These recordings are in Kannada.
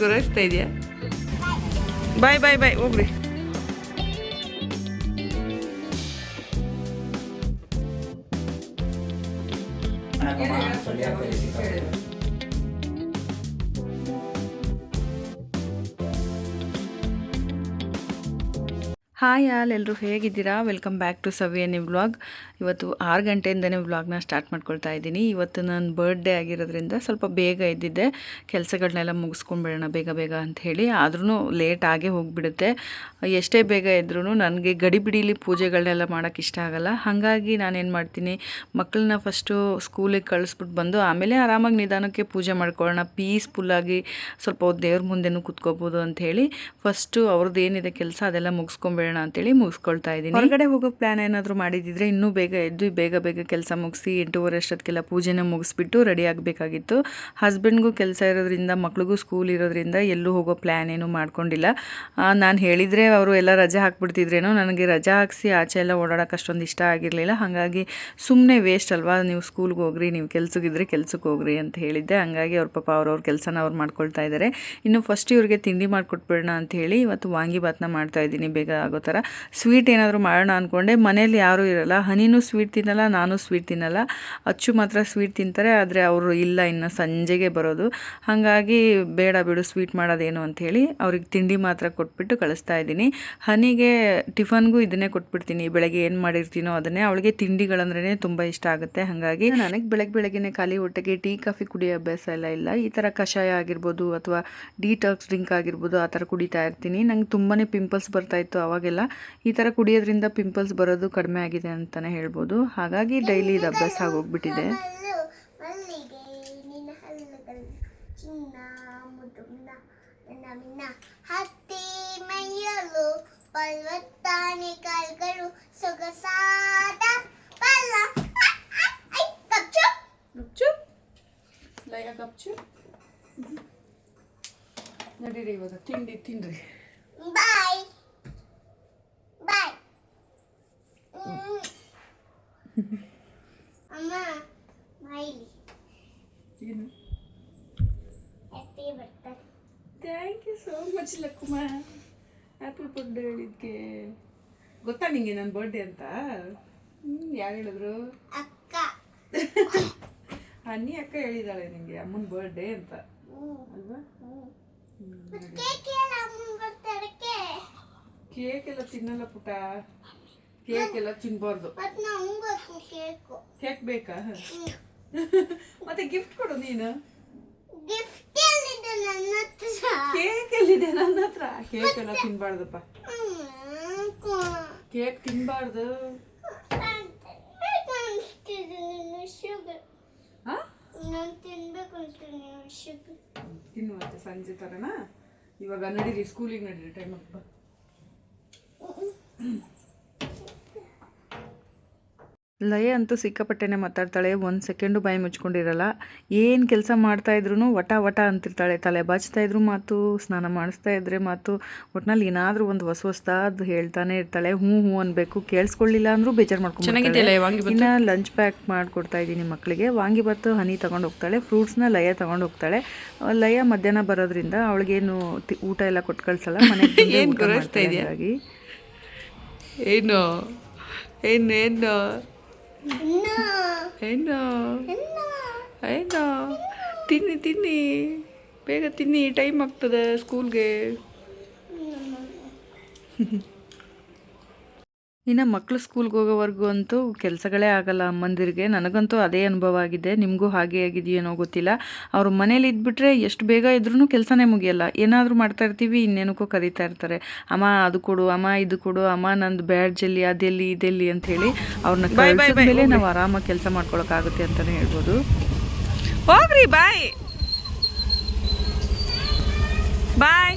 ಗುರಾಯಿಸ್ತಾ ಇದೆಯಾ? ಬಾಯ್ ಬಾಯ್ ಬಾಯ್ ಹೋಗ್ರಿ. ಹಾಯ್ ಆಲ್, ಎಲ್ಲರೂ ಹೇಗಿದ್ದೀರಾ? Welcome back to Saviyani vlog. ಇವತ್ತು 6 ಗಂಟೆಯಿಂದನೇ ವ್ಲಾಗ್ನ ಸ್ಟಾರ್ಟ್ ಮಾಡ್ಕೊಳ್ತಾ ಇದ್ದೀನಿ. ಇವತ್ತು ನನ್ನ ಬರ್ಡೇ ಆಗಿರೋದ್ರಿಂದ ಸ್ವಲ್ಪ ಬೇಗ ಎದ್ದಿದ್ದೆ, ಕೆಲಸಗಳನ್ನೆಲ್ಲ ಮುಗಿಸ್ಕೊಂಡ್ಬಿಡೋಣ ಬೇಗ ಬೇಗ ಅಂತ ಹೇಳಿ. ಆದ್ರೂ ಲೇಟ್ ಆಗೇ ಹೋಗಿಬಿಡುತ್ತೆ. ಎಷ್ಟೇ ಬೇಗ ಎದ್ರೂ ನನಗೆ ಗಡಿಬಿಡೀಲಿ ಪೂಜೆಗಳನ್ನೆಲ್ಲ ಮಾಡೋಕ್ಕೆ ಇಷ್ಟ ಆಗಲ್ಲ. ಹಾಗಾಗಿ ನಾನೇನು ಮಾಡ್ತೀನಿ, ಮಕ್ಕಳನ್ನ ಫಸ್ಟು ಸ್ಕೂಲಿಗೆ ಕಳಿಸ್ಬಿಟ್ಟು ಬಂದು ಆಮೇಲೆ ಆರಾಮಾಗಿ ನಿಧಾನಕ್ಕೆ ಪೂಜೆ ಮಾಡ್ಕೊಳ್ಳೋಣ, ಪೀಸ್ಫುಲ್ಲಾಗಿ ಸ್ವಲ್ಪ ಹೊತ್ತು ದೇವ್ರ ಮುಂದೆನೂ ಕೂತ್ಕೋಬೋದು ಅಂಥೇಳಿ ಫಸ್ಟು ಅವ್ರದ್ದು ಏನಿದೆ ಕೆಲಸ ಅದೆಲ್ಲ ಮುಗಿಸ್ಕೊಂಬೇಡ ಅಂತೇಳಿ ಮುಗಿಸ್ಕೊಳ್ತಾ ಇದ್ದೀನಿ. ಹೊರಗಡೆ ಹೋಗೋ ಪ್ಲಾನ್ ಏನಾದರೂ ಮಾಡಿದಿದ್ರೆ ಇನ್ನೂ ಬೇಗ ಎದ್ದು ಬೇಗ ಬೇಗ ಕೆಲಸ ಮುಗಿಸಿ 8:30 ಅಷ್ಟೊತ್ತಿಗೆಲ್ಲ ಪೂಜೆನ ಮುಗಿಸ್ಬಿಟ್ಟು ರೆಡಿ ಆಗಬೇಕಾಗಿತ್ತು. ಹಸ್ಬೆಂಡ್ಗೂ ಕೆಲಸ ಇರೋದ್ರಿಂದ, ಮಕ್ಳಿಗೂ ಸ್ಕೂಲ್ ಇರೋದ್ರಿಂದ ಎಲ್ಲೂ ಹೋಗೋ ಪ್ಲ್ಯಾನ್ ಏನೂ ಮಾಡ್ಕೊಂಡಿಲ್ಲ. ನಾನು ಹೇಳಿದರೆ ಅವರು ಎಲ್ಲ ರಜೆ ಹಾಕ್ಬಿಡ್ತಿದ್ರೇನೋ. ನನಗೆ ರಜೆ ಹಾಕಿಸಿ ಆಚೆ ಎಲ್ಲ ಓಡಾಡೋಕೆ ಅಷ್ಟೊಂದು ಇಷ್ಟ ಆಗಿರಲಿಲ್ಲ. ಹಾಗಾಗಿ ಸುಮ್ಮನೆ ವೇಸ್ಟ್ ಅಲ್ವಾ, ನೀವು ಸ್ಕೂಲ್ಗೆ ಹೋಗ್ರಿ, ನೀವು ಕೆಲ್ಸಕ್ಕಿದ್ರೆ ಕೆಲ್ಸಕ್ಕೆ ಹೋಗ್ರಿ ಅಂತ ಹೇಳಿದ್ದೆ. ಹಾಗಾಗಿ ಅವ್ರ ಪಾಪ ಅವ್ರವ್ರ ಕೆಲಸನ ಅವ್ರು ಮಾಡ್ಕೊಳ್ತಾ ಇದ್ದಾರೆ. ಇನ್ನು ಫಸ್ಟ್ ಇವ್ರಿಗೆ ತಿಂಡಿ ಮಾಡಿಕೊಟ್ಬಿಡೋಣ ಅಂತ ಹೇಳಿ ಇವತ್ತು ವಾಂಗಿಬಾತ್ನ ಮಾಡ್ತಾಯಿದ್ದೀನಿ ಬೇಗ ಆಗೋ ಥರ. ಸ್ವೀಟ್ ಏನಾದರೂ ಮಾಡೋಣ ಅಂದ್ಕೊಂಡೆ. ಮನೇಲಿ ಯಾರೂ ಇರಲ್ಲ, ಹನಿನೂ ಸ್ವೀಟ್ ತಿನ್ನಲ್ಲ, ನಾನು ಸ್ವೀಟ್ ತಿನ್ನಲ್ಲ. ಅಚ್ಚು ಮಾತ್ರ ಸ್ವೀಟ್ ತಿಂತಾರೆ, ಆದರೆ ಅವರು ಇಲ್ಲ, ಇನ್ನು ಸಂಜೆಗೆ ಬರೋದು. ಹಾಗಾಗಿ ಬೇಡ ಬಿಡು ಸ್ವೀಟ್ ಮಾಡೋದೇನು ಅಂಥೇಳಿ ಅವ್ರಿಗೆ ತಿಂಡಿ ಮಾತ್ರ ಕೊಟ್ಬಿಟ್ಟು ಕಳಿಸ್ತಾ ಇದ್ದೀನಿ. ಹನಿಗೆ ಟಿಫನ್ಗೂ ಇದನ್ನೇ ಕೊಟ್ಬಿಡ್ತೀನಿ, ಬೆಳಗ್ಗೆ ಏನು ಮಾಡಿರ್ತೀನೋ ಅದನ್ನೇ. ಅವಳಿಗೆ ತಿಂಡಿಗಳಂದ್ರೇ ತುಂಬ ಇಷ್ಟ ಆಗುತ್ತೆ. ಹಾಗಾಗಿ ನನಗೆ ಬೆಳಗ್ಗೆನೇ ಖಾಲಿ ಹೊಟ್ಟೆಗೆ ಟೀ ಕಾಫಿ ಕುಡಿಯೋ ಅಭ್ಯಾಸ ಎಲ್ಲ ಇಲ್ಲ. ಈ ಥರ ಕಷಾಯ ಆಗಿರ್ಬೋದು ಅಥವಾ ಡಿಟಾಕ್ಸ್ ಡ್ರಿಂಕ್ ಆಗಿರ್ಬೋದು ಆ ಥರ ಕುಡಿತಾ ಇರ್ತೀನಿ. ನಂಗೆ ತುಂಬಾ ಪಿಂಪಲ್ಸ್ ಬರ್ತಾಯಿತ್ತು ಅವಾಗೆಲ್ಲ. ಈ ಥರ ಕುಡಿಯೋದ್ರಿಂದ ಪಿಂಪಲ್ಸ್ ಬರೋದು ಕಡಿಮೆ ಆಗಿದೆ ಅಂತಲೇ ಹೇಳ್ಬೋದು. ಹಾಗಾಗಿ ಡೈಲಿ ಇದು ಅಭ್ಯಾಸ ಆಗೋಗ್ಬಿಟ್ಟಿದೆ. ನಡೀರಿ ಇವಾಗ ತಿನ್ರಿ. ಬಾಯ್ ಬಾಯ್ ಅಮ್ಮ ಮೈಲಿ ಏನು happy birthday. Thank you so much ಲಕ್ಕುಮ. ಹ್ಯಾಪಿ ಬರ್ತ್ಡೇ ಹೇಳಿದ್ಕೆ ಗೊತ್ತಾ ನಿಂಗೆ ನನ್ನ ಬರ್ಡೇ ಅಂತ? ಯಾರು ಹೇಳಿದ್ರು? ಅಕ್ಕ. ಅನ್ನಿ ಅಕ್ಕ ಹೇಳಿದಾಳೆ ನಿಂಗೆ ಅಮ್ಮನ ಬರ್ಡೇ ಅಂತ ಅಲ್ವಾ? ಕೇಕ್ ಎಲ್ಲ ತಿನ್ನಲ್ಲ ಪುಟ, ಕೇಕ್ ಎಲ್ಲ ತಿನ್ಬಾರ್ದು. ಕೇಕ್ ಬೇಕಾ? ಮತ್ತೆ ಗಿಫ್ಟ್ ಕೊಡು ನೀನು. ಕೇಕ್ ಎಲ್ಲಿದೆ? ನನ್ನ ಹತ್ರ. ಕೇಕ್ ಎಲ್ಲ ತಿನ್ಬಾರ್ದಪ್ಪ, ಕೇಕ್ ತಿನ್ಬಾರ್ದು. ತಿನ್ನುವಂತೆ ಸಂಜೆ ತರನಾ? ಇವಾಗ ನಡೀರಿ ಸ್ಕೂಲಿಗೆ ನಡೀರಿ, ಟೈಮ್ ಅಪ್ಪ. ಲಯ ಅಂತೂ ಸಿಕ್ಕಾಪಟ್ಟೆನೆ ಮಾತಾಡ್ತಾಳೆ, 1 ಸೆಕೆಂಡು ಬಾಯಿ ಮುಚ್ಕೊಂಡಿರಲ್ಲ. ಏನು ಕೆಲಸ ಮಾಡ್ತಾಯಿದ್ರು ವಟ ವಟ ಅಂತಿರ್ತಾಳೆ. ತಲೆ ಬಾಚ್ತಾ ಇದ್ರು ಮಾತು, ಸ್ನಾನ ಮಾಡಿಸ್ತಾ ಇದ್ರೆ ಮಾತು, ಒಟ್ನಲ್ಲಿ ಏನಾದರೂ ಒಂದು ಹೊಸದಾದ್ದು ಹೇಳ್ತಾನೆ ಇರ್ತಾಳೆ. ಹ್ಞೂ ಅನ್ಬೇಕು, ಕೇಳಿಸ್ಕೊಳ್ಳಿಲ್ಲ ಅಂದರೂ ಬೇಜಾರು ಮಾಡ್ಕೊಂಡು. ಇನ್ನು ಲಂಚ್ ಪ್ಯಾಕ್ ಮಾಡಿಕೊಡ್ತಾ ಇದ್ದೀನಿ ಮಕ್ಕಳಿಗೆ. ವಾಂಗಿಬಾತು ಹನಿ ತೊಗೊಂಡು ಹೋಗ್ತಾಳೆ, ಫ್ರೂಟ್ಸ್ನ ಲಯ ತೊಗೊಂಡು ಹೋಗ್ತಾಳೆ. ಲಯ ಮಧ್ಯಾಹ್ನ ಬರೋದ್ರಿಂದ ಅವಳಿಗೇನು ಊಟ ಎಲ್ಲ ಕೊಟ್ಟು ಕಳಿಸಲ್ಲ, ಮನೆಗೆ ಹಾಗಾಗಿ ಏನು ಏನು ಏನು ಏನು ಏನು ತಿನ್ನಿ ಬೇಗ ತಿನ್ನಿ, ಟೈಮ್ ಆಗ್ತದೆ ಸ್ಕೂಲ್ಗೆ. ಇನ್ನು ಮಕ್ಕಳು ಸ್ಕೂಲ್ಗೆ ಹೋಗೋವರೆಗೂ ಅಂತೂ ಕೆಲಸಗಳೇ ಆಗಲ್ಲ ಅಮ್ಮಂದಿರಿಗೆ. ನನಗಂತೂ ಅದೇ ಅನುಭವ ಆಗಿದೆ, ನಿಮಗೂ ಹಾಗೆ ಆಗಿದೆಯೇನೋ ಗೊತ್ತಿಲ್ಲ. ಅವರು ಮನೇಲಿ ಇದ್ಬಿಟ್ರೆ ಎಷ್ಟು ಬೇಗ ಇದ್ರೂ ಕೆಲಸನೇ ಮುಗಿಯಲ್ಲ. ಏನಾದರೂ ಮಾಡ್ತಾ ಇರ್ತೀವಿ, ಇನ್ನೇನಕ್ಕೂ ಕರೀತಾ ಇರ್ತಾರೆ, ಅಮ್ಮ ಅದು ಕೊಡು, ಅಮ್ಮ ಇದು ಕೊಡು, ಅಮ್ಮ ನಂದು ಬ್ಯಾಡ್ಜಲ್ಲಿ ಅದೆಲ್ಲಿ ಇದೆಲ್ಲಿ ಅಂಥೇಳಿ ಅವ್ರನ್ನ ಕಳಿಸಿದ್ಮೇಲೆ ನಾವು ಆರಾಮಾಗಿ ಕೆಲಸ ಮಾಡ್ಕೊಳಕ್ಕಾಗುತ್ತೆ ಅಂತಲೇ ಹೇಳ್ಬೋದು. ಹೋಗ್ರಿ ಬಾಯ್ ಬಾಯ್.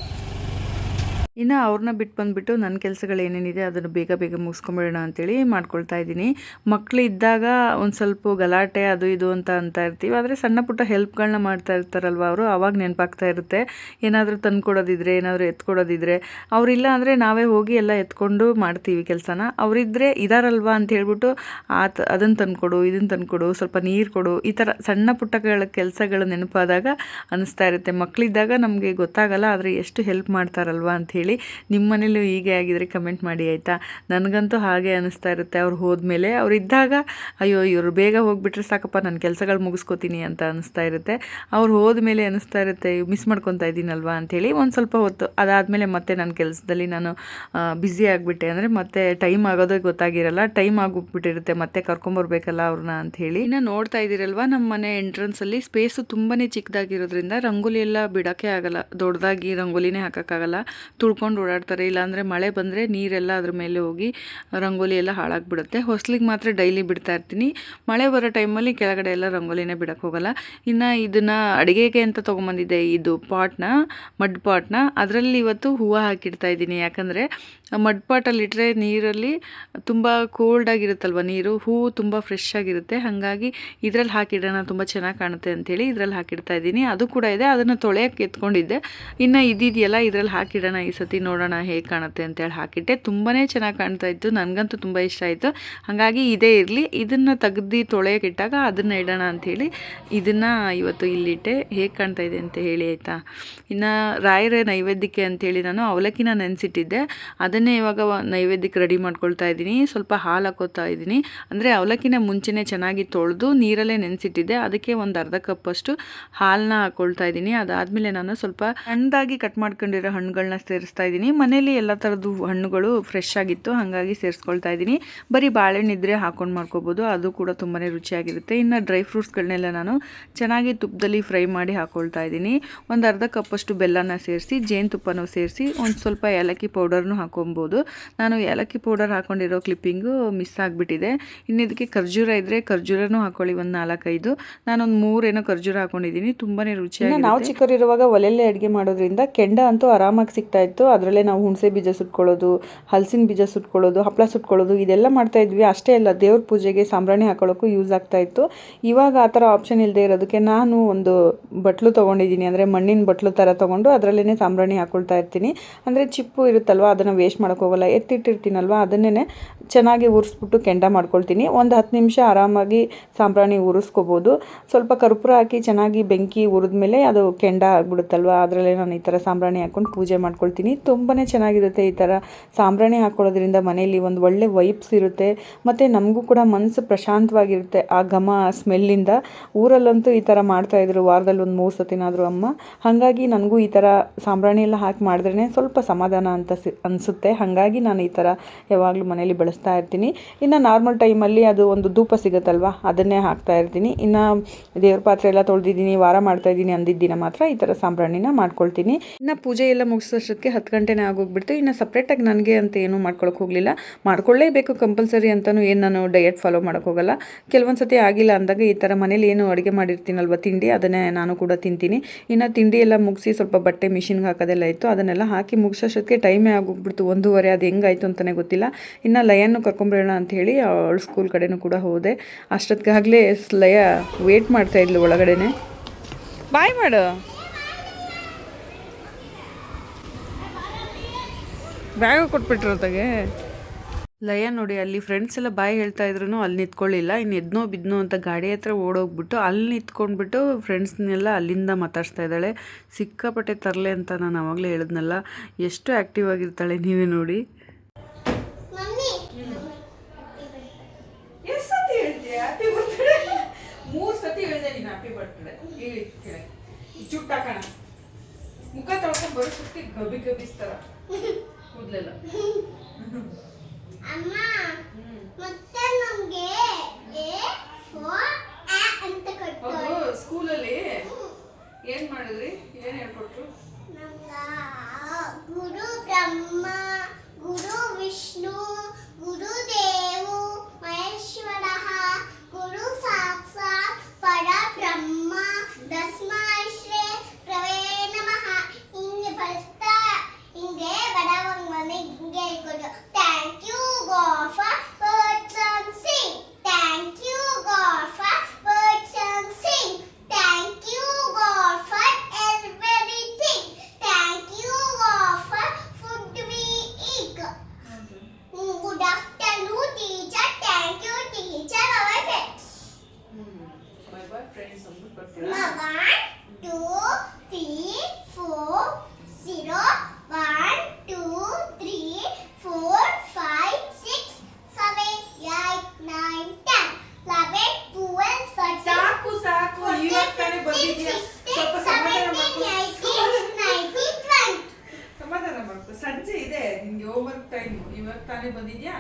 ಇನ್ನು ಅವ್ರನ್ನ ಬಿಟ್ಟು ಬಂದುಬಿಟ್ಟು ನನ್ನ ಕೆಲಸಗಳು ಏನೇನಿದೆ ಅದನ್ನು ಬೇಗ ಬೇಗ ಮುಗಿಸ್ಕೊಂಬಿಡೋಣ ಅಂತೇಳಿ ಮಾಡ್ಕೊಳ್ತಾ ಇದ್ದೀನಿ. ಮಕ್ಕಳು ಇದ್ದಾಗ ಒಂದು ಸ್ವಲ್ಪ ಗಲಾಟೆ ಅದು ಇದು ಅಂತ ಇರ್ತೀವಿ, ಆದರೆ ಸಣ್ಣ ಪುಟ್ಟ ಹೆಲ್ಪ್ಗಳನ್ನ ಮಾಡ್ತಾ ಇರ್ತಾರಲ್ವ ಅವರು, ಆವಾಗ ನೆನಪಾಗ್ತಾ ಇರುತ್ತೆ. ಏನಾದರೂ ತಂದ್ಕೊಡೋದಿದ್ರೆ, ಏನಾದರೂ ಎತ್ಕೊಡೋದಿದ್ರೆ, ಅವರಿಲ್ಲ ಅಂದರೆ ನಾವೇ ಹೋಗಿ ಎಲ್ಲ ಎತ್ಕೊಂಡು ಮಾಡ್ತೀವಿ ಕೆಲಸನ. ಅವರಿದ್ದರೆ ಇದಾರಲ್ವ ಅಂತ ಹೇಳ್ಬಿಟ್ಟು ಅದನ್ನು ತಂದುಕೊಡು, ಇದನ್ನು ತಂದುಕೊಡು, ಸ್ವಲ್ಪ ನೀರು ಕೊಡು, ಈ ಥರ ಸಣ್ಣ ಪುಟ್ಟಗಳ ಕೆಲಸಗಳು ನೆನಪಾದಾಗ ಅನ್ನಿಸ್ತಾ ಇರುತ್ತೆ. ಮಕ್ಕಳಿದ್ದಾಗ ನಮಗೆ ಗೊತ್ತಾಗಲ್ಲ, ಆದರೆ ಎಷ್ಟು ಹೆಲ್ಪ್ ಮಾಡ್ತಾರಲ್ವ ಅಂಥೇಳಿ. ನಿಮ್ಮ ಮನೇಲೂ ಹೀಗೆ ಆಗಿದ್ರೆ ಕಮೆಂಟ್ ಮಾಡಿ ಆಯಿತಾ. ನನಗಂತೂ ಹಾಗೆ ಅನ್ನಿಸ್ತಾ ಇರುತ್ತೆ. ಅವ್ರು ಹೋದ್ಮೇಲೆ ಅವ್ರು ಇದ್ದಾಗ ಅಯ್ಯೋ ಇವರು ಬೇಗ ಹೋಗಿಬಿಟ್ರೆ ಸಾಕಪ್ಪ, ನನ್ನ ಕೆಲಸಗಳು ಮುಗಿಸ್ಕೋತೀನಿ ಅಂತ ಅನ್ನಿಸ್ತಾ ಇರುತ್ತೆ. ಅವ್ರು ಹೋದ್ಮೇಲೆ ಅನ್ನಿಸ್ತಾ ಇರುತ್ತೆ ಮಿಸ್ ಮಾಡ್ಕೊತಾ ಇದ್ದೀನಲ್ವ ಅಂಥೇಳಿ. ಒಂದು ಸ್ವಲ್ಪ ಹೊತ್ತು ಅದಾದಮೇಲೆ ಮತ್ತೆ ನನ್ನ ಕೆಲಸದಲ್ಲಿ ನಾನು ಬ್ಯುಸಿ ಆಗಿಬಿಟ್ಟೆ ಅಂದರೆ ಮತ್ತೆ ಟೈಮ್ ಆಗೋದೇ ಗೊತ್ತಾಗಿರಲ್ಲ, ಟೈಮ್ ಆಗೋಗ್ಬಿಟ್ಟಿರುತ್ತೆ, ಮತ್ತೆ ಕರ್ಕೊಂಬರ್ಬೇಕಲ್ಲ ಅವ್ರನ್ನ ಅಂಥೇಳಿ. ಇನ್ನು ನೋಡ್ತಾ ಇದ್ದೀರಲ್ವ, ನಮ್ಮ ಮನೆ ಎಂಟ್ರೆನ್ಸಲ್ಲಿ ಸ್ಪೇಸು ತುಂಬಾ ಚಿಕ್ಕದಾಗಿರೋದ್ರಿಂದ ರಂಗೋಲಿ ಎಲ್ಲ ಬಿಡೋಕ್ಕೆ ಆಗಲ್ಲ, ದೊಡ್ಡದಾಗಿ ರಂಗೋಲಿನೇ ಹಾಕೋಕ್ಕಾಗಲ್ಲ, ತುಳ್ಕೊಂಡು ಓಡಾಡ್ತಾರೆ. ಇಲ್ಲಾಂದರೆ ಮಳೆ ಬಂದರೆ ನೀರೆಲ್ಲ ಅದ್ರ ಮೇಲೆ ಹೋಗಿ ರಂಗೋಲಿ ಎಲ್ಲ ಹಾಳಾಗಿಬಿಡುತ್ತೆ. ಹೊಸ್ಲಿಗೆ ಮಾತ್ರ ಡೈಲಿ ಬಿಡ್ತಾ ಇರ್ತೀನಿ, ಮಳೆ ಬರೋ ಟೈಮಲ್ಲಿ ಕೆಳಗಡೆ ಎಲ್ಲ ರಂಗೋಲಿನೇ ಬಿಡೋಕ್ಕೆ ಹೋಗಲ್ಲ. ಇನ್ನು ಇದನ್ನು ಅಡುಗೆಗೆ ಅಂತ ತೊಗೊಂಬಂದಿದ್ದೆ, ಇದು ಮಡ್ ಪಾಟ್ನ, ಅದರಲ್ಲಿ ಇವತ್ತು ಹೂವು ಹಾಕಿಡ್ತಾ ಇದ್ದೀನಿ. ಯಾಕಂದರೆ ಮಡ್ ಪಾಟಲ್ಲಿಟ್ಟರೆ ನೀರಲ್ಲಿ ತುಂಬ ಕೋಲ್ಡಾಗಿರುತ್ತಲ್ವ ನೀರು, ಹೂವು ತುಂಬ ಫ್ರೆಶ್ ಆಗಿರುತ್ತೆ, ಹಾಗಾಗಿ ಇದರಲ್ಲಿ ಹಾಕಿಡೋಣ, ತುಂಬ ಚೆನ್ನಾಗಿ ಕಾಣುತ್ತೆ ಅಂಥೇಳಿ ಇದರಲ್ಲಿ ಹಾಕಿಡ್ತಾ ಇದ್ದೀನಿ. ಅದು ಕೂಡ ಇದೆ, ಅದನ್ನು ತೊಳೆಯೋಕ್ಕೆ ಎತ್ಕೊಂಡಿದ್ದೆ. ಇನ್ನು ಇದೆಯಲ್ಲ ಇದರಲ್ಲಿ ಹಾಕಿಡೋಣ ಈ ಸತಿ, ನೋಡೋಣ ಹೇಗೆ ಕಾಣುತ್ತೆ ಅಂತೇಳಿ ಹಾಕಿಟ್ಟೆ. ತುಂಬಾ ಚೆನ್ನಾಗಿ ಕಾಣ್ತಾ ಇತ್ತು, ನನಗಂತೂ ತುಂಬ ಇಷ್ಟ ಆಯಿತು. ಹಾಗಾಗಿ ಇದೇ ಇರಲಿ, ಇದನ್ನು ತೆಗ್ದು ತೊಳೆಯೋಕೆ ಇಟ್ಟಾಗ ಅದನ್ನು ಇಡೋಣ ಅಂಥೇಳಿ ಇದನ್ನು ಇವತ್ತು ಇಲ್ಲಿಟ್ಟೆ. ಹೇಗೆ ಕಾಣ್ತಾ ಇದೆ ಅಂತ ಹೇಳಿ ಆಯಿತಾ. ಇನ್ನು ರಾಯರ ನೈವೇದ್ಯಕ್ಕೆ ಅಂಥೇಳಿ ನಾನು ಅವಲಕ್ಕಿನ ನೆನೆಸಿಟ್ಟಿದ್ದೆ, ಅದನ್ನೇ ಇವಾಗ ನೈವೇದ್ಯಕ್ಕೆ ರೆಡಿ ಮಾಡ್ಕೊಳ್ತಾ ಇದ್ದೀನಿ. ಸ್ವಲ್ಪ ಹಾಲು ಹಾಕೋತಾ ಇದ್ದೀನಿ, ಅಂದರೆ ಅವಲಕ್ಕಿನ ಮುಂಚೆನೇ ಚೆನ್ನಾಗಿ ತೊಳೆದು ನೀರಲ್ಲೇ ನೆನೆಸಿಟ್ಟಿದ್ದೆ, ಅದಕ್ಕೆ ಒಂದು ಅರ್ಧ ಕಪ್ಪಷ್ಟು ಹಾಲನ್ನ ಹಾಕ್ಕೊಳ್ತಾ ಇದ್ದೀನಿ. ಅದಾದಮೇಲೆ ನಾನು ಸ್ವಲ್ಪ ಸಣ್ಣದಾಗಿ ಕಟ್ ಮಾಡ್ಕೊಂಡಿರೋ ಹಣ್ಣುಗಳನ್ನ ಸೇರಿಸ್ತಾ ಇದ್ದೀನಿ. ಮನೇಲಿ ಎಲ್ಲ ಥರದ್ದು ಹಣ್ಣುಗಳು ಫ್ರೆಶ್ ಆಗಿತ್ತು, ಹಾಗಾಗಿ ಸೇರಿಸ್ಕೊಳ್ತಾ ಇದ್ದೀನಿ. ಬರೀ ಬಾಳೆಹಣ್ಣಿದ್ರೆ ಹಾಕೊಂಡು ಮಾಡ್ಕೋಬೋದು, ಅದು ಕೂಡ ತುಂಬಾ ರುಚಿಯಾಗಿರುತ್ತೆ. ಇನ್ನು ಡ್ರೈ ಫ್ರೂಟ್ಸ್ಗಳನ್ನೆಲ್ಲ ನಾನು ಚೆನ್ನಾಗಿ ತುಪ್ಪದಲ್ಲಿ ಫ್ರೈ ಮಾಡಿ ಹಾಕ್ಕೊಳ್ತಾ ಇದ್ದೀನಿ. ಒಂದು ಅರ್ಧ ಕಪ್ಪಷ್ಟು ಬೆಲ್ಲನ ಸೇರಿಸಿ, ಜೇನುತುಪ್ಪನೂ ಸೇರಿಸಿ, ಒಂದು ಸ್ವಲ್ಪ ಏಲಕ್ಕಿ ಪೌಡರ್ನು ಹಾಕೊಬೋದು. ನಾನು ಏಲಕ್ಕಿ ಪೌಡರ್ ಹಾಕ್ಕೊಂಡಿರೋ ಕ್ಲಿಪ್ಪಿಂಗು ಮಿಸ್ ಆಗಿಬಿಟ್ಟಿದೆ. ಇನ್ನು ಇದಕ್ಕೆ ಖರ್ಜೂರ ಇದ್ದರೆ ಖರ್ಜೂರನೂ ಹಾಕ್ಕೊಳ್ಳಿ, ಒಂದು 4-5. ನಾನೊಂದು 3 ಏನೋ ಖರ್ಜೂರ ಹಾಕ್ಕೊಂಡಿದ್ದೀನಿ, ತುಂಬಾ ರುಚಿಯಾಗಿ. ನಾವು ಚಿಕ್ಕವರಿರುವಾಗ ಒಲೆಯಲ್ಲೇ ಅಡುಗೆ ಮಾಡೋದ್ರಿಂದ ಕೆಂಡ ಅಂತೂ ಆರಾಮಾಗಿ ಸಿಗ್ತಾ ಇತ್ತು. ಅದರಲ್ಲೇ ನಾವು ಹುಣಸೆ ಬೀಜ ಸುಟ್ಕೊಳ್ಳೋದು, ಹಲಸಿನ ಬೀಜ ಸುಟ್ಕೊಳ್ಳೋದು, ಹಪ್ಪಳ ಸುಟ್ಕೊಳ್ಳೋದು, ಇದೆಲ್ಲ ಮಾಡ್ತಾ ಇದ್ವಿ. ಅಷ್ಟೇ ಅಲ್ಲ, ದೇವ್ರ ಪೂಜೆಗೆ ಸಾಂಬ್ರಾಣಿ ಹಾಕೊಳ್ಳೋಕ್ಕೂ ಯೂಸ್ ಆಗ್ತಾ ಇತ್ತು. ಇವಾಗ ಆ ಥರ ಆಪ್ಷನ್ ಇಲ್ಲದೆ ಇರೋದಕ್ಕೆ ನಾನು ಒಂದು ಬಟ್ಲು ತೊಗೊಂಡಿದ್ದೀನಿ, ಅಂದರೆ ಮಣ್ಣಿನ ಬಟ್ಲು ಥರ ತೊಗೊಂಡು ಅದರಲ್ಲೇ ಸಾಂಬ್ರಾಣಿ ಹಾಕ್ಕೊಳ್ತಾ ಇರ್ತೀನಿ. ಅಂದರೆ ಚಿಪ್ಪು ಇರುತ್ತಲ್ವ, ಅದನ್ನು ವೇಸ್ಟ್ ಮಾಡೋಕ್ಕೋಗಲ್ಲ, ಎತ್ತಿಟ್ಟಿರ್ತೀನಲ್ವ, ಅದನ್ನೇ ಚೆನ್ನಾಗಿ ಉರಿಸ್ಬಿಟ್ಟು ಕೆಂಡ ಮಾಡ್ಕೊಳ್ತೀನಿ. ಒಂದು 10 ನಿಮಿಷ ಆರಾಮಾಗಿ ಸಾಂಬ್ರಾಣಿ ಉರಿಸ್ಕೋಬೋದು. ಸ್ವಲ್ಪ ಕರ್ಪೂರ ಹಾಕಿ ಚೆನ್ನಾಗಿ ಬೆಂಕಿ ಉರಿದ್ಮೇಲೆ ಅದು ಕೆಂಡ ಆಗಿಬಿಡುತ್ತಲ್ವ, ಅದರಲ್ಲೇ ನಾನು ಈ ಥರ ಸಾಂಬ್ರಾಣಿ ಹಾಕ್ಕೊಂಡು ಪೂಜೆ ಮಾಡ್ಕೊಳ್ತೀನಿ. ತುಂಬಾ ಚೆನ್ನಾಗಿರುತ್ತೆ ಈ ಥರ ಸಾಂಬ್ರಾಣಿ ಹಾಕ್ಕೊಳ್ಳೋದ್ರಿಂದ. ಮನೆಯಲ್ಲಿ ಒಂದು ಒಳ್ಳೆ ವೈಬ್ಸ್ ಇರುತ್ತೆ, ಮತ್ತು ನಮಗೂ ಕೂಡ ಮನಸ್ಸು ಪ್ರಶಾಂತವಾಗಿರುತ್ತೆ ಆ ಘಮ, ಆ ಸ್ಮೆಲ್ಲಿಂದ. ಊರಲ್ಲಂತೂ ಈ ಥರ ಮಾಡ್ತಾಯಿದ್ರು, ವಾರದಲ್ಲಿ ಒಂದು 3 ಸತಿನಾದರೂ ಅಮ್ಮ. ಹಾಗಾಗಿ ನನಗೂ ಈ ಥರ ಸಾಂಬ್ರಾಣಿ ಎಲ್ಲ ಹಾಕಿ ಮಾಡಿದ್ರೇ ಸ್ವಲ್ಪ ಸಮಾಧಾನ ಅಂತ ಅನಿಸುತ್ತೆ. ಹಾಗಾಗಿ ನಾನು ಈ ಥರ ಯಾವಾಗಲೂ ಮನೇಲಿ ಬಳಸ್ತಾ ಇರ್ತೀನಿ. ಇನ್ನು ನಾರ್ಮಲ್ ಟೈಮಲ್ಲಿ ಅದು ಒಂದು ಧೂಪ ಸಿಗುತ್ತಲ್ವ, ಅದನ್ನೇ ಹಾಕ್ತಾ ಇರ್ತೀನಿ. ಇನ್ನು ದೇವ್ರ ಪಾತ್ರೆ ಎಲ್ಲ ತೊಳೆದಿದ್ದೀನಿ, ವಾರ ಮಾಡ್ತಾಯಿದ್ದೀನಿ ಅಂದಿದ್ದ ದಿನ ಮಾತ್ರ ಈ ಥರ ಸಾಂಬ್ರಾಣಿನ ಮಾಡ್ಕೊಳ್ತೀನಿ. ಇನ್ನು ಪೂಜೆ ಎಲ್ಲ ಮುಗಿಸೋಷ್ಟಕ್ಕೆ 10 ಗಂಟೆನೇ ಆಗೋಗ್ಬಿಡ್ತು. ಇನ್ನು ಸಪ್ರೇಟಾಗಿ ನನಗೆ ಅಂತ ಏನೂ ಮಾಡ್ಕೊಳಕ್ಕೆ ಹೋಗಲಿಲ್ಲ. ಮಾಡ್ಕೊಳ್ಳೇಬೇಕು ಕಂಪಲ್ಸರಿ ಅಂತಲೂ ಏನು ನಾನು ಡಯಟ್ ಫಾಲೋ ಮಾಡೋಕ್ಕೋಗಲ್ಲ. ಕೆಲವೊಂದು ಸತಿ ಆಗಿಲ್ಲ ಅಂದಾಗ ಈ ಥರ ಮನೇಲಿ ಏನು ಅಡುಗೆ ಮಾಡಿರ್ತೀನಲ್ವ ತಿಂಡಿ, ಅದನ್ನೇ ನಾನು ಕೂಡ ತಿಂತೀನಿ. ಇನ್ನು ತಿಂಡಿ ಎಲ್ಲ ಮುಗಿಸಿ ಸ್ವಲ್ಪ ಬಟ್ಟೆ ಮಿಷಿನ್ಗೆ ಹಾಕೋದೆಲ್ಲ ಇತ್ತು, ಅದನ್ನೆಲ್ಲ ಹಾಕಿ ಮುಗಿಸೋಷ್ಟಕ್ಕೆ ಟೈಮೇ ಆಗೋಗ್ಬಿಡ್ತು 1:30. ಅದು ಹೆಂಗಾಯ್ತು ಅಂತಲೇ ಗೊತ್ತಿಲ್ಲ. ಇನ್ನು ಲಯನ್ನು ಕರ್ಕೊಂಬರೋಣ ಅಂಥೇಳಿ ಅವಳ ಸ್ಕೂಲ್ ಕಡೆನೂ ಕೂಡ ಹೋದೆ. ಅಷ್ಟೊತ್ತಿಗಾಗಲೇ ಲಯ ವೇಟ್ ಮಾಡ್ತಾಯಿದ್ಲು ಒಳಗಡೆನೆ. ಬಾಯ್ ಮಾಡು, ಬ್ಯಾಗ ಕೊಟ್ಬಿಟ್ರೊತ್ತಾಗೆ. ಲಯ ನೋಡಿ, ಅಲ್ಲಿ ಫ್ರೆಂಡ್ಸ್ ಎಲ್ಲ ಬಾಯ್ ಹೇಳ್ತಾ ಇದ್ರು, ಅಲ್ಲಿ ನಿಂತ್ಕೊಳ್ಳಿಲ್ಲ. ಇನ್ನು ಎದ್ನೋ ಬಿದ್ನೋ ಅಂತ ಗಾಡಿ ಹತ್ರ ಓಡೋಗ್ಬಿಟ್ಟು ಅಲ್ಲಿ ನಿಂತ್ಕೊಂಡ್ಬಿಟ್ಟು ಫ್ರೆಂಡ್ಸ್ನೆಲ್ಲ ಅಲ್ಲಿಂದ ಮಾತಾಡ್ಸ್ತಾ ಇದ್ದಾಳೆ. ಸಿಕ್ಕಾಪಟ್ಟೆ ತರಲೆ ಅಂತ ನಾನು ಆವಾಗಲೇ ಹೇಳಿದ್ನಲ್ಲ, ಎಷ್ಟು ಆ್ಯಕ್ಟಿವ್ ಆಗಿರ್ತಾಳೆ ನೀವೇ ನೋಡಿ. ಮುಖ ತೊಳ್ಕೊಂಡು ಬರೋ ಸುತ್ತಿ ಗಬಿಸ್ತಾರ ಕೂದಲೆಲ್ಲ. ಅಮ್ಮ ಮತ್ತೆ ನಮಗೆ ಅಂತ ಕೊಟ್ಟರು ಸ್ಕೂಲಲ್ಲಿ. ಏನ್ ಮಾಡಿದ್ರಿ, ಏನ್ ಹೇಳ್ಕೊಟ್ರು? ಗುರು ಬ್ರಹ್ಮ, ಗುರು ವಿಷ್ಣು, ಗುರು ದೇವು ಮಹೇಶ್ವರ, ಗುರು ಸಾಕ್ಷಾತ್ ಪರಬ್ರಹ್ಮ, ತಸ್ಮೈ ಶ್ರೀ ಗುರವೇ ನಮಃ. ಹಿಂಗೆ ಬಡ ನಿಂಗೆ ಕೊಡು thank you God for birds and sing thank you God for birds and sing thank you God for everything thank you God for food we eat good afternoon teacher thank you teacher our friends bye bye friends ಅಂದ್ಬಿಟ್ಟು One, two, three, four, 0, 1, 2, 3, 4, 5, 6, 7, 8, 9, 10, 11, 12, 13, ಸಾಕು ಸಾಕು 14, ಇವಾಗ ತಾನೇ 15, ಬಂದಿದ್ಯಾ 16, ಸ್ವಲ್ಪ ಸಮಾಧಾನ 17, ಮಾಡ್ಕೊ 18, 19, 20. ಸಮಾಧಾನ ಮಾಡ್ಕೊ ಸಂಜೆ ಇದೆ ನಿಂಗೆ ಹೋಮ್ವರ್ಕ್ ಟೈಮ್ ಇವಾಗ ತಾನೇ ಬಂದಿದ್ಯಾ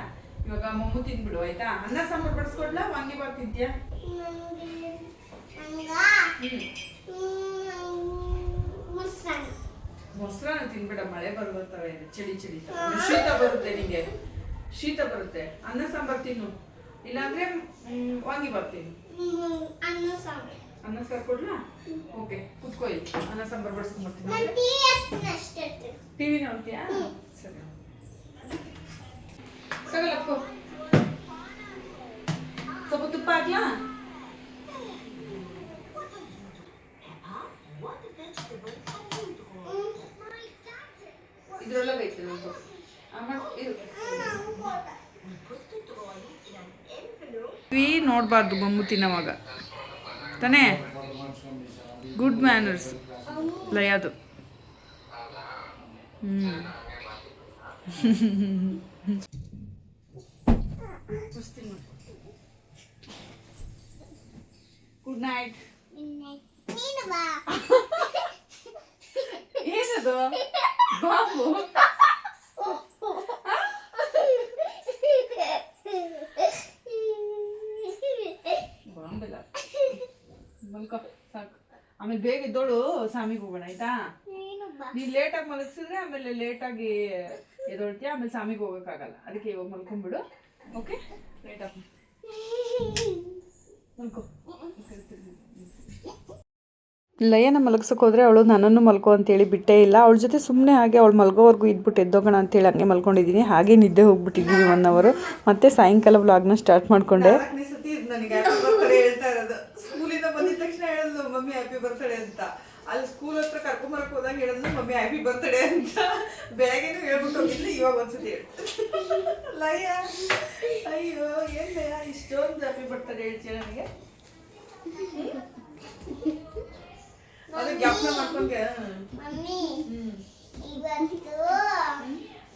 ಇವಾಗ ಮೊಮ್ಮು ತಿನ್ಬಿಡು ಆಯ್ತಾ ಅನ್ನ ಸಾಂಬಾರ್ ಬಡಿಸ್ಕೊಡ್ಲಾ ವಾಂಗಿಬಾತ್ ತಿಂತ್ಯಾ ಮೊಸರನ್ನ ತಿನ್ಬೇಡ ಮಳೆ ಬರುತ್ತವೆ ಚಳಿ ಚಳಿ ಶೀತ ಬರುತ್ತೆ ನಿಂಗೆ ಶೀತ ಬರುತ್ತೆ ಅನ್ನ ಸಾಂಬಾರ್ ತಿನ್ನು ಇಲ್ಲಾಂದ್ರೆ ವಾಂಗಿಬಾತ್ ತಿನ್ನು ಅನ್ನ ಸಾರು ಕೊಡ್ಲಾ ಓಕೆ ಕುತ್ಕೋ ಇಲ್ಲಿ ಅನ್ನ ಸಾಂಬಾರ್ ಬಡಿಸ್ಕೊಂಡ್ಬರ್ತೀನಿ ಟಿವಿ ನೋಡ್ತೀಯಾ ಸರಿ ತಗೊಳಕ್ಕೋ ಸ್ವಲ್ಪ ತುಪ್ಪ ಹಾಕ್ಲಾ ಇದ್ರೊಳಗೆ ಐತೆ ಒಂದು ನೋಡಬಾರ್ದು ಮಮ್ಮು ತಿನ್ನೋವಾಗ ತಾನೇ ಗುಡ್ ಮ್ಯಾನರ್ಸ್ ಲಯದು ಗುಡ್ ನೈಟ್ ಏನದು ಬಾಂಬು ಬಾಂಬೆಲ್ಲ ಮಲ್ಕೋ ಸಾಕು ಆಮೇಲೆ ಬೇಗ ಇದ್ದೋಳು ಸಾಮಿಗೆ ಹೋಗೋಣ ಆಯ್ತಾ ನೀನ್ ಲೇಟಾಗಿ ಮಲಗಿಸಿದ್ರೆ ಆಮೇಲೆ ಲೇಟಾಗಿ ಎದೊಳ್ತೀಯ ಆಮೇಲೆ ಸಾಮಿಗೆ ಹೋಗೋಕ್ಕಾಗಲ್ಲ ಅದಕ್ಕೆ ಇವಾಗ ಮಲ್ಕೊಂಡ್ಬಿಡು ಓಕೆ ಲೇಟಾಗಿ ಮಲ್ಕೋ ಲಯನ ಮಲಗ್ಸೋಕೆ ಹೋದರೆ ಅವಳು ನನ್ನನ್ನು ಮಲ್ಕೋ ಅಂತೇಳಿ ಬಿಟ್ಟೇ ಇಲ್ಲ ಅವಳ ಜೊತೆ ಸುಮ್ಮನೆ ಹಾಗೆ ಅವಳು ಮಲ್ಗೋವರೆಗೂ ಇದ್ಬಿಟ್ಟು ಎದ್ದೋಗೋಣ ಅಂತೇಳಿ ಹಂಗೆ ಮಲ್ಕೊಂಡಿದ್ದೀನಿ ಹಾಗೆ ನಿದ್ದೆ ಹೋಗ್ಬಿಟ್ಟಿದ್ದೀನಿ 1 ಅವರ್ ಮತ್ತೆ ಸಾಯಂಕಾಲ ವ್ಲಾಗ್ನ ಸ್ಟಾರ್ಟ್ ಮಾಡಿಕೊಂಡೆ. ನನಗೆ ಹ್ಯಾಪಿ ಬರ್ತ್ಡೇ ಹೇಳ್ತಾ ಇರೋದು ಸ್ಕೂಲಿಂದ ಬಂದಿದ ತಕ್ಷಣ ಹೇಳಿದ್ಲು ಮಮ್ಮಿ ಹ್ಯಾಪಿ ಬರ್ತ್ಡೇ ಅಂತ ಅಲ್ಲಿ ಸ್ಕೂಲ್ ಹತ್ರ ಕರ್ಕೊಂಬರಕ್ಕೆ ಹೋದಾಗ ಹೇಳಿದ್ಲು ಮಮ್ಮಿ ಹ್ಯಾಪಿ ಬರ್ತ್ಡೇ ಅಂತ ಬೆಳಗ್ಗೆನೂ ಹೇಳ್ಬಿಟ್ಟು ಹೋಗಿಲ್ಲ ಇವಾಗ ಒಂದ್ಸತಿ ಹೇಳ್ತು ಲಯ ಅಯ್ಯೋ ಏನ್ ಲಯ ಇಷ್ಟೊಂದು ಹ್ಯಾಪಿ ಬರ್ತ್ಡೇ ಹೇಳ್ತೀಯ ನನಗೆ ಅದು ಜ್ಞಾಪನ ಮಾಡ್ಕೊಂಡೆ ಮಮ್ಮಿ ಇವತ್ತು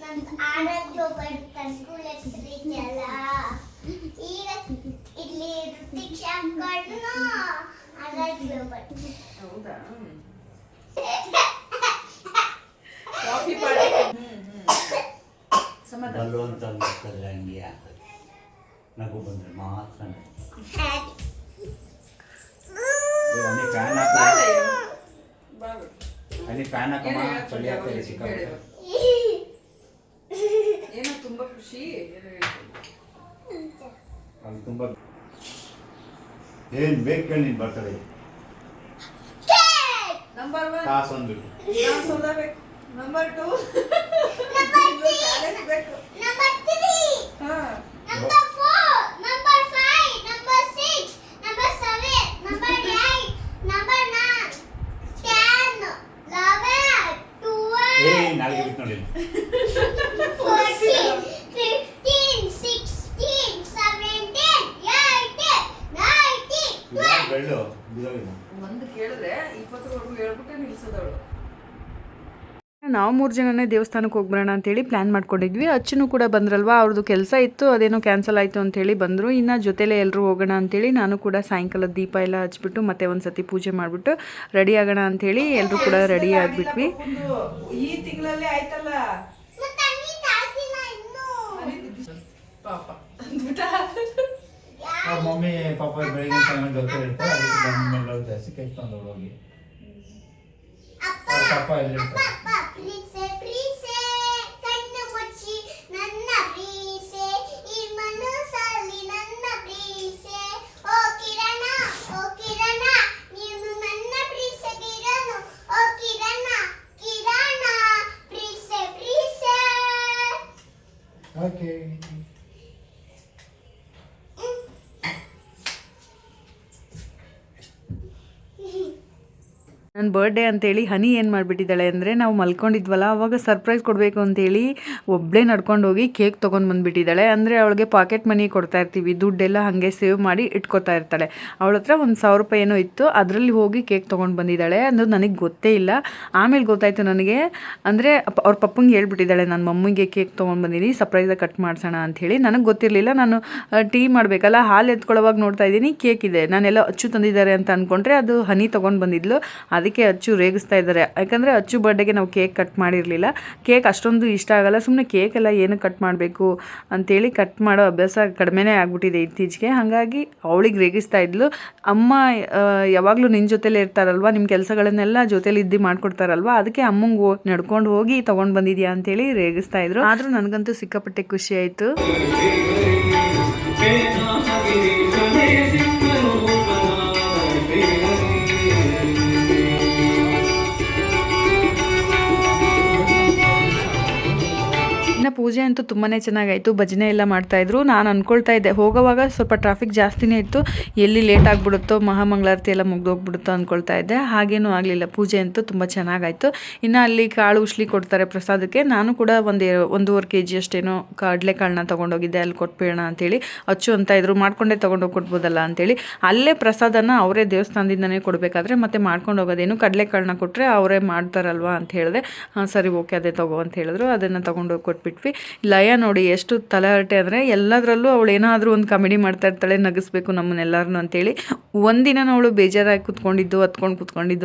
ನಂದು ಆಡಕ್ಕೆ ಹೋಗ್ಬರ್ತಾನೆ ಸ್ಕೂಲ್ ಹೆಸರು ಇದೆಯಲ್ಲ ಈಗ ಇಲ್ಲಿ ಋತಿಕ್ ಶಾಪ್ಗಳನ್ನು ಆಡಕ್ಕೆ ಹೋಗ್ಬರ್ತೀನಿ ಹೌದಾ ಕಾಫಿ ಪಾರ್ಟಿ ಸಮಾಧಾನ ಬಲವಂತ ಗೊತ್ತಲ್ಲ ಹಂಗೆ ಆಗ್ತದೆ ನಗು ಬಂದರೆ ಮಾತ್ರ ಅಲ್ಲಿ ಫ್ಯಾನ್ ಹಾಕ ಅಲ್ಲಿ ಫ್ಯಾನ್ ಹಾಕಮ್ಮ ಚಳಿ ಆಗ್ತದೆ ಸಿಕ್ಕಾಪಟ್ಟೆ ಏನೋ ತುಂಬಾ ಖುಷಿ ಏನೋ ಅಲ್ಲಿ ತುಂಬ ಏನು ಬೇಕು ಕೇಳಿ ನೀನು ಬರ್ತದೆ ನಂಬರ್ 1 ಕಾಸೊಂದು ಸೋದಾ ಬೇಕು ನಂಬರ್ 2 ಬೇಕು ನಂಬರ್ 3 ಹಾ number 4 number 5 number 6 number 7 number 8 number 9 10 11 ಏ 12 ನಾಳೆಗೆ ಬಿಟ್ಟು ನೋಡಿ 14 15 16 17 18 19 ಬೆಳ್ಳು ಬಿದ್ದೋಗಿಲ್ಲ ಒಂದು ಕೇಳಿದ್ರೆ 20ವರೆಗೂ ಹೇಳ್ಬಿಟ್ಟೆ ನಿಲ್ಸೋದವಳು ನಾವು 3 ಜನನೇ ದೇವಸ್ಥಾನಕ್ಕೆ ಹೋಗ್ಬರೋಣ ಅಂತೇಳಿ ಪ್ಲ್ಯಾನ್ ಮಾಡ್ಕೊಂಡಿದ್ವಿ. ಅಚ್ಚನು ಕೂಡ ಬಂದ್ರಲ್ವಾ, ಅವ್ರದ್ದು ಕೆಲಸ ಇತ್ತು, ಅದೇನೋ ಕ್ಯಾನ್ಸಲ್ ಆಯಿತು ಅಂತೇಳಿ ಬಂದರು. ಇನ್ನು ಜೊತೆಲೇ ಎಲ್ಲರೂ ಹೋಗೋಣ ಅಂತೇಳಿ ನಾನು ಕೂಡ ಸಾಯಂಕಾಲ ದೀಪ ಎಲ್ಲ ಹಚ್ಬಿಟ್ಟು ಮತ್ತೆ ಒಂದು ಸತಿ ಪೂಜೆ ಮಾಡಿಬಿಟ್ಟು ರೆಡಿ ಆಗೋಣ ಅಂಥೇಳಿ ಎಲ್ಲರೂ ಕೂಡ ರೆಡಿ ಆಗಿಬಿಟ್ವಿ. ಈ ತಿಂಗಳಲ್ಲೇ ಆಯ್ತಲ್ಲ ತಂಗಿ ತಾಸಿನ ಇನ್ನು ಪಾಪ ಅವ್ರ ಮಮ್ಮಿ ಪಾಪ ಬೆಳಿಗ್ಗೆ ಚೆನ್ನಾಗಿ ಜೊತೆ ಇರ್ತಾರೆ, ಅದಕ್ಕೆ ಬಂದ ಮೇಲೆ ಜಾಸ್ತಿ ಕೇಕ್ ತಂದವಳು ಹೋಗಿ ಅವ್ರ ಪಾಪ ಎಲ್ಲಿರ್ತಾರೆ. ಅಪ್ಪ ಪ್ರೀಸೆ ಪ್ರೀಸೆ ಕಣ್ಣು ಮುಚ್ಚಿ ನನ್ನ ಪ್ರೀಸೆ ಈ ಮನಸ್ಸಲ್ಲಿ ನನ್ನ ಪ್ರೀಸೆ ಓ ಕಿರಣ ನೀನು ನನ್ನ ಪ್ರೀಸೆ ಕಿರಣ ಓ ಕಿರಣ ಪ್ರೀಸೆ ಪ್ರೀಸೆ ಓಕೆ. ನನ್ನ ಬರ್ಡೇ ಅಂತೇಳಿ ಹನಿ ಏನು ಮಾಡಿಬಿಟ್ಟಿದ್ದಾಳೆ ಅಂದರೆ ನಾವು ಮಲ್ಕೊಂಡಿದ್ವಲ್ಲ ಅವಾಗ ಸರ್ಪ್ರೈಸ್ ಕೊಡಬೇಕು ಅಂತೇಳಿ ಒಬ್ಬಳೇ ನಡ್ಕೊಂಡು ಹೋಗಿ ಕೇಕ್ ತೊಗೊಂಡು ಬಂದುಬಿಟ್ಟಿದ್ದಾಳೆ. ಅಂದರೆ ಅವಳಿಗೆ ಪಾಕೆಟ್ ಮನಿ ಕೊಡ್ತಾ ಇರ್ತೀವಿ, ದುಡ್ಡೆಲ್ಲ ಹಾಗೆ ಸೇವ್ ಮಾಡಿ ಇಟ್ಕೊತಾ ಇರ್ತಾಳೆ. ಅವಳ ಹತ್ರ ಒಂದು 1000 ರೂಪಾಯಿ ಏನೋ ಇತ್ತು, ಅದರಲ್ಲಿ ಹೋಗಿ ಕೇಕ್ ತೊಗೊಂಡು ಬಂದಿದ್ದಾಳೆ. ಅದು ನನಗೆ ಗೊತ್ತೇ ಇಲ್ಲ, ಆಮೇಲೆ ಗೊತ್ತಾಯಿತು ನನಗೆ. ಅಂದರೆ ಅವ್ರ ಪಪ್ಪಂಗೆ ಹೇಳ್ಬಿಟ್ಟಿದ್ದಾಳೆ, ನನ್ನ ಮಮ್ಮಿಗೆ ಕೇಕ್ ತೊಗೊಂಡು ಬಂದಿದ್ದೀನಿ, ಸರ್ಪ್ರೈಸಾಗಿ ಕಟ್ ಮಾಡಿಸೋಣ ಅಂಥೇಳಿ. ನನಗೆ ಗೊತ್ತಿರಲಿಲ್ಲ. ನಾನು ಟೀ ಮಾಡಬೇಕಲ್ಲ, ಹಾಲು ಎತ್ಕೊಳ್ಳೋವಾಗ ನೋಡ್ತಾ ಇದ್ದೀನಿ ಕೇಕ್ ಇದೆ. ನಾನೆಲ್ಲ ಅಚ್ಚು ತಂದಿದ್ದಾರೆ ಅಂತ ಅಂದ್ಕೊಂಡ್ರೆ ಅದು ಹನಿ ತೊಗೊಂಡು ಬಂದಿದ್ಲು. ಅದಕ್ಕೆ ಅಚ್ಚು ರೇಗಿಸ್ತಾ ಇದ್ದಾರೆ. ಯಾಕಂದರೆ ಅಚ್ಚು ಬರ್ಡೇಗೆ ನಾವು ಕೇಕ್ ಕಟ್ ಮಾಡಿರಲಿಲ್ಲ. ಕೇಕ್ ಅಷ್ಟೊಂದು ಇಷ್ಟ ಆಗಲ್ಲ, ಸುಮ್ಮನೆ ಕೇಕೆಲ್ಲ ಏನು ಕಟ್ ಮಾಡಬೇಕು ಅಂತೇಳಿ ಕಟ್ ಮಾಡೋ ಅಭ್ಯಾಸ ಕಡಿಮೆನೇ ಆಗ್ಬಿಟ್ಟಿದೆ ಇತ್ತೀಚೆಗೆ. ಹಾಗಾಗಿ ಅವಳಿಗೆ ರೇಗಿಸ್ತಾ ಇದ್ಲು. ಅಮ್ಮ ಯಾವಾಗಲೂ ನಿನ್ನ ಜೊತೆಲೇ ಇರ್ತಾರಲ್ವ, ನಿಮ್ಮ ಕೆಲಸಗಳನ್ನೆಲ್ಲ ಜೊತೇಲಿ ಇದ್ದು ಮಾಡ್ಕೊಡ್ತಾರಲ್ವ, ಅದಕ್ಕೆ ಅಮ್ಮಂಗೆ ನಡ್ಕೊಂಡು ಹೋಗಿ ತೊಗೊಂಡು ಬಂದಿದ್ಯಾ ಅಂತೇಳಿ ರೇಗಿಸ್ತಾ ಇದ್ರು. ಆದರೂ ನನಗಂತೂ ಸಿಕ್ಕಾಪಟ್ಟೆ ಖುಷಿ ಆಯಿತು. ಇನ್ನು ಪೂಜೆ ಅಂತೂ ತುಂಬಾ ಚೆನ್ನಾಗಾಯಿತು. ಭಜನೆ ಎಲ್ಲ ಮಾಡ್ತಾಯಿದ್ರು. ನಾನು ಅಂದ್ಕೊಳ್ತಾ ಇದ್ದೆ ಹೋಗೋವಾಗ ಸ್ವಲ್ಪ ಟ್ರಾಫಿಕ್ ಜಾಸ್ತಿನೇ ಇತ್ತು, ಎಲ್ಲಿ ಲೇಟ್ ಆಗಿಬಿಡುತ್ತೋ, ಮಹಾಮಂಗಳಾರತಿ ಎಲ್ಲ ಮುಗ್ದೋಗ್ಬಿಡುತ್ತೋ ಅಂದ್ಕೊಳ್ತಾ ಇದ್ದೆ. ಹಾಗೇನೂ ಆಗಲಿಲ್ಲ. ಪೂಜೆ ಅಂತೂ ತುಂಬ ಚೆನ್ನಾಗಾಯಿತು. ಇನ್ನು ಅಲ್ಲಿ ಕಾಳು ಉಸ್ಲಿ ಕೊಡ್ತಾರೆ ಪ್ರಸಾದಕ್ಕೆ. ನಾನು ಕೂಡ 1.5 kg ಅಷ್ಟೇನೋ ಕಡಲೆಕಾಳನ್ನ ತೊಗೊಂಡೋಗಿದ್ದೆ, ಅಲ್ಲಿ ಕೊಟ್ಬಿಡೋಣ ಅಂತೇಳಿ. ಅಚ್ಚು ಅಂತ ಇದ್ರು ಮಾಡ್ಕೊಂಡೇ ತೊಗೊಂಡೋಗಿ ಕೊಡ್ಬೋದಲ್ಲ ಅಂತೇಳಿ. ಅಲ್ಲೇ ಪ್ರಸಾದನ ಅವರೇ ದೇವಸ್ಥಾನದಿಂದನೇ ಕೊಡಬೇಕಾದ್ರೆ ಮತ್ತೆ ಮಾಡ್ಕೊಂಡು ಹೋಗೋದೇನು, ಕಡಲೆಕಾಳನ್ನ ಕೊಟ್ಟರೆ ಅವರೇ ಮಾಡ್ತಾರಲ್ವ ಅಂತ ಹೇಳಿದೆ. ಹಾಂ ಸರಿ ಓಕೆ ಅದೇ ತಗೋ ಅಂತ ಹೇಳಿದ್ರು. ಅದನ್ನು ತೊಗೊಂಡೋಗಿ ಕೊಟ್ಬಿಟ್ಟು ಲಯ ನೋಡಿ ಎಷ್ಟು ತಲೆಹರಟೆ ಅಂದರೆ ಎಲ್ಲದರಲ್ಲೂ ಅವಳು ಏನಾದರೂ ಒಂದು ಕಾಮಿಡಿ ಮಾಡ್ತಾ ಇರ್ತಾಳೆ, ನಗಿಸ್ಬೇಕು ನಮ್ಮನ್ನೆಲ್ಲರನ್ನು ಅಂತೇಳಿ. ಒಂದಿನ ಅವಳು ಬೇಜಾರಾಗಿ ಕೂತ್ಕೊಂಡಿದ್ದು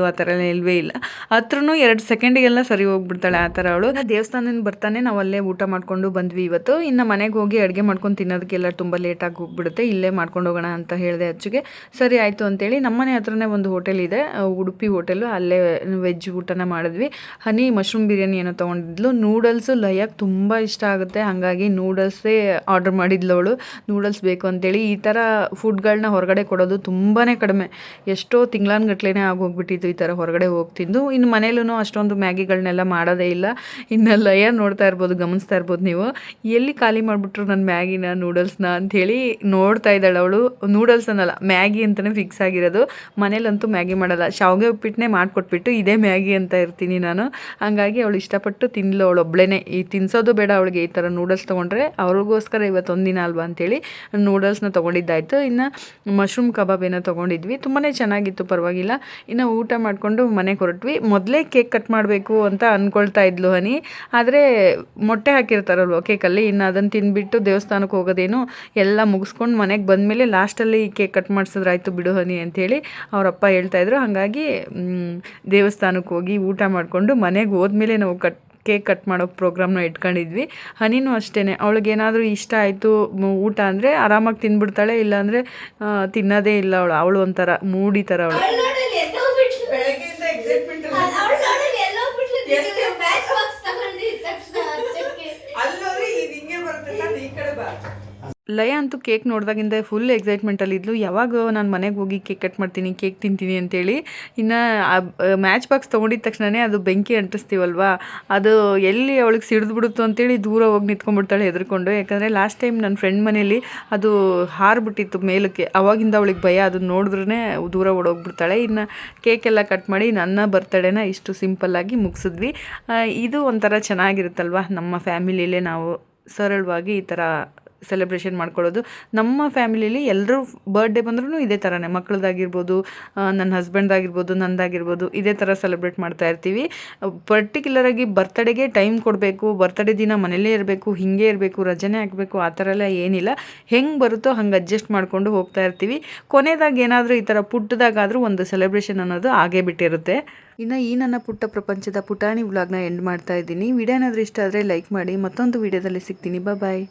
ಆ ಥರ ಎಲ್ಲ ಇಲ್ವೇ ಇಲ್ಲ. ಹತ್ರನೂ 2 ಸೆಕೆಂಡಿಗೆಲ್ಲ ಸರಿ ಹೋಗ್ಬಿಡ್ತಾಳೆ ಆ ಥರ ಅವಳು. ದೇವಸ್ಥಾನದಿಂದ ಬರ್ತಾನೆ ನಾವು ಅಲ್ಲೇ ಊಟ ಮಾಡ್ಕೊಂಡು ಬಂದ್ವಿ ಇವತ್ತು. ಇನ್ನು ಮನೆಗೆ ಹೋಗಿ ಅಡುಗೆ ಮಾಡ್ಕೊಂಡು ತಿನ್ನೋದಕ್ಕೆಲ್ಲ ತುಂಬ ಲೇಟಾಗಿ ಹೋಗ್ಬಿಡುತ್ತೆ, ಇಲ್ಲೇ ಮಾಡ್ಕೊಂಡು ಹೋಗೋಣ ಅಂತ ಹೇಳಿದೆ ಅಚ್ಚುಗೆ. ಸರಿ ಆಯಿತು ಅಂತೇಳಿ ನಮ್ಮನೆ ಹತ್ರನೇ ಒಂದು ಹೋಟೆಲ್ ಇದೆ, ಉಡುಪಿ ಹೋಟೆಲು, ಅಲ್ಲೇ ವೆಜ್ ಊಟನ ಮಾಡಿದ್ವಿ. ಹನಿ ಮಶ್ರೂಮ್ ಬಿರಿಯಾನಿ ಏನೋ ತೊಗೊಂಡಿದ್ಲು. ನೂಡಲ್ಸು ಲಯಕ್ಕೆ ತುಂಬ ಇಷ್ಟ ಆಗುತ್ತೆ, ಹಾಗಾಗಿ ನೂಡಲ್ಸೇ ಆರ್ಡರ್ ಮಾಡಿದ್ಲು ಅವಳು. ನೂಡಲ್ಸ್ ಬೇಕು ಅಂತೇಳಿ. ಈ ಥರ ಫುಡ್ಗಳನ್ನ ಹೊರಗಡೆ ಕೊಡೋದು ತುಂಬಾ ಕಡಿಮೆ. ಎಷ್ಟೋ ತಿಂಗಳಾನ್ಗಟ್ಲೆನೇ ಆಗೋಗ್ಬಿಟ್ಟಿತ್ತು ಈ ಥರ ಹೊರಗಡೆ ಹೋಗಿ ತಿಂದು. ಇನ್ನು ಮನೇಲೂ ಅಷ್ಟೊಂದು ಮ್ಯಾಗಿಗಳನ್ನೆಲ್ಲ ಮಾಡೋದೇ ಇಲ್ಲ. ಇನ್ನು ಲಯ ನೋಡ್ತಾ ಇರ್ಬೋದು, ಗಮನಿಸ್ತಾ ಇರ್ಬೋದು ನೀವು, ಎಲ್ಲಿ ಖಾಲಿ ಮಾಡಿಬಿಟ್ರು ನನ್ನ ಮ್ಯಾಗಿನ ನೂಡಲ್ಸ್ನ ಅಂಥೇಳಿ ನೋಡ್ತಾ ಇದ್ದಾಳೆ ಅವಳು. ನೂಡಲ್ಸ್ ಅನ್ನಲ್ಲ, ಮ್ಯಾಗಿ ಅಂತಲೇ ಫಿಕ್ಸ್ ಆಗಿರೋದು. ಮನೇಲಂತೂ ಮ್ಯಾಗಿ ಮಾಡಲ್ಲ, ಶಾವಿಗೆ ಉಪ್ಪಿಟ್ಟನ್ನೇ ಮಾಡಿಕೊಟ್ಬಿಟ್ಟು ಇದೇ ಮ್ಯಾಗಿ ಅಂತ ಇರ್ತೀನಿ ನಾನು. ಹಾಗಾಗಿ ಅವಳು ಇಷ್ಟಪಟ್ಟು ತಿನ್ಲು ಅವಳು ಒಬ್ಬಳೇ. ಈ ತಿನ್ಸೋದು ಬೇಡ ಅವಳಿಗೆ, ಈ ಥರ ನೂಡಲ್ಸ್ ತೊಗೊಂಡ್ರೆ ಅವ್ರಿಗೋಸ್ಕರ ಇವತ್ತೊಂದಿನ ಅಲ್ವಾ ಅಂತೇಳಿ ನೂಡಲ್ಸ್ನ ತೊಗೊಂಡಿದ್ದಾಯಿತು. ಇನ್ನು ಮಶ್ರೂಮ್ ಕಬಾಬ್ ಏನೋ ತೊಗೊಂಡಿದ್ವಿ, ತುಂಬಾ ಚೆನ್ನಾಗಿತ್ತು, ಪರವಾಗಿಲ್ಲ. ಇನ್ನು ಊಟ ಮಾಡಿಕೊಂಡು ಮನೆಗೆ ಹೊರಟ್ವಿ. ಮೊದಲೇ ಕೇಕ್ ಕಟ್ ಮಾಡಬೇಕು ಅಂತ ಅಂದ್ಕೊಳ್ತಾ ಇದ್ಲು ಹನಿ, ಆದರೆ ಮೊಟ್ಟೆ ಹಾಕಿರ್ತಾರಲ್ವ ಕೇಕಲ್ಲಿ, ಇನ್ನು ಅದನ್ನು ತಿಂದುಬಿಟ್ಟು ದೇವಸ್ಥಾನಕ್ಕೆ ಹೋಗೋದೇನು ಎಲ್ಲ ಮುಗಿಸ್ಕೊಂಡು ಮನೆಗೆ ಬಂದಮೇಲೆ ಲಾಸ್ಟಲ್ಲಿ ಕೇಕ್ ಕಟ್ ಮಾಡಿಸಿದ್ರಾಯ್ತು ಬಿಡು ಹನಿ ಅಂಥೇಳಿ ಅವರಪ್ಪ ಹೇಳ್ತಾಯಿದ್ರು. ಹಾಗಾಗಿ ದೇವಸ್ಥಾನಕ್ಕೆ ಹೋಗಿ ಊಟ ಮಾಡಿಕೊಂಡು ಮನೆಗೆ ಹೋದ್ಮೇಲೆ ನಾವು ಕೇಕ್ ಕಟ್ ಮಾಡೋ ಪ್ರೋಗ್ರಾಮ್ನ ಇಟ್ಕೊಂಡಿದ್ವಿ. ಹನಿನೂ ಅಷ್ಟೇ, ಅವಳಿಗೇನಾದರೂ ಇಷ್ಟ ಆಯಿತು ಊಟ ಅಂದರೆ ಆರಾಮಾಗಿ ತಿಂದ್ಬಿಡ್ತಾಳೆ, ಇಲ್ಲಾಂದರೆ ತಿನ್ನೋದೇ ಇಲ್ಲ ಅವಳು ಒಂಥರ ಮೂಡಿ ಥರ ಅವಳು. ಬೆಳಗ್ಗೆಯಿಂದ ಎಕ್ಸೈಟ್ಮೆಂಟ್ ಅಲ್ಲೋದ್ರೆ ಇದು ಹಿಂಗೆ ಬರುತ್ತೆ, ಈ ಕಡೆ ಬಾ. ಲಯ ಅಂತೂ ಕೇಕ್ ನೋಡಿದಾಗಿಂದ ಫುಲ್ ಎಕ್ಸೈಟ್ಮೆಂಟಲ್ಲಿದ್ಲು. ಯಾವಾಗ ನಾನು ಮನೆಗೆ ಹೋಗಿ ಕೇಕ್ ಕಟ್ ಮಾಡ್ತೀನಿ, ಕೇಕ್ ತಿಂತೀನಿ ಅಂತೇಳಿ. ಇನ್ನು ಮ್ಯಾಚ್ ಬಾಕ್ಸ್ ತೊಗೊಂಡಿದ್ದ ತಕ್ಷಣವೇ ಅದು ಬೆಂಕಿ ಅಂಟಿಸ್ತೀವಲ್ವ, ಅದು ಎಲ್ಲಿ ಅವಳಿಗೆ ಸಿಡಿದ್ಬಿಡುತ್ತೋ ಅಂತೇಳಿ ದೂರ ಹೋಗಿ ನಿಂತ್ಕೊಂಡ್ಬಿಡ್ತಾಳೆ ಹೆದರ್ಕೊಂಡು. ಯಾಕಂದರೆ ಲಾಸ್ಟ್ ಟೈಮ್ ನನ್ನ ಫ್ರೆಂಡ್ ಮನೇಲಿ ಅದು ಹಾರಿಬಿಟ್ಟಿತ್ತು ಮೇಲಕ್ಕೆ, ಅವಾಗಿಂದ ಅವಳಿಗೆ ಭಯ, ಅದನ್ನ ನೋಡಿದ್ರೇ ದೂರ ಓಡೋಗ್ಬಿಡ್ತಾಳೆ. ಇನ್ನು ಕೇಕೆಲ್ಲ ಕಟ್ ಮಾಡಿ ನನ್ನ ಬರ್ತಡೇನ ಇಷ್ಟು ಸಿಂಪಲ್ಲಾಗಿ ಮುಗಿಸಿದ್ವಿ. ಇದು ಒಂಥರ ಚೆನ್ನಾಗಿರುತ್ತಲ್ವ, ನಮ್ಮ ಫ್ಯಾಮಿಲಿಯಲ್ಲೇ ನಾವು ಸರಳವಾಗಿ ಈ ಥರ ಸೆಲೆಬ್ರೇಷನ್ ಮಾಡ್ಕೊಳ್ಳೋದು. ನಮ್ಮ ಫ್ಯಾಮಿಲಿಯಲ್ಲಿ ಎಲ್ಲರೂ ಬರ್ಡೇ ಬಂದ್ರೂ ಇದೇ ಥರನೇ, ಮಕ್ಕಳದಾಗಿರ್ಬೋದು, ನನ್ನ ಹಸ್ಬೆಂಡ್ದಾಗಿರ್ಬೋದು, ನಂದಾಗಿರ್ಬೋದು, ಇದೇ ಥರ ಸೆಲೆಬ್ರೇಟ್ ಮಾಡ್ತಾ ಇರ್ತೀವಿ. ಪರ್ಟಿಕ್ಯುಲರಾಗಿ ಬರ್ತಡೇಗೆ ಟೈಮ್ ಕೊಡಬೇಕು, ಬರ್ತಡೇ ದಿನ ಮನೇಲೇ ಇರಬೇಕು, ಹೀಗೆ ಇರಬೇಕು, ರಜೆನೇ ಹಾಕಬೇಕು, ಆ ಥರ ಎಲ್ಲ ಏನಿಲ್ಲ. ಹೆಂಗೆ ಬರುತ್ತೋ ಹಂಗೆ ಅಡ್ಜಸ್ಟ್ ಮಾಡಿಕೊಂಡು ಹೋಗ್ತಾ ಇರ್ತೀವಿ. ಕೊನೆದಾಗ ಏನಾದರೂ ಈ ಥರ ಪುಟ್ಟದಾಗಾದರೂ ಒಂದು ಸೆಲೆಬ್ರೇಷನ್ ಅನ್ನೋದು ಆಗೇ ಬಿಟ್ಟಿರುತ್ತೆ. ಇನ್ನು ಈ ನನ್ನ ಪುಟ್ಟ ಪ್ರಪಂಚದ ಪುಟಾಣಿ ವ್ಲಾಗ್ನ ಎಂಡ್ ಮಾಡ್ತಾ ಇದ್ದೀನಿ. ವಿಡಿಯೋ ಏನಾದರೂ ಇಷ್ಟ ಆದರೆ ಲೈಕ್ ಮಾಡಿ. ಮತ್ತೊಂದು ವಿಡಿಯೋದಲ್ಲಿ ಸಿಗ್ತೀನಿ. ಬಾಯ್.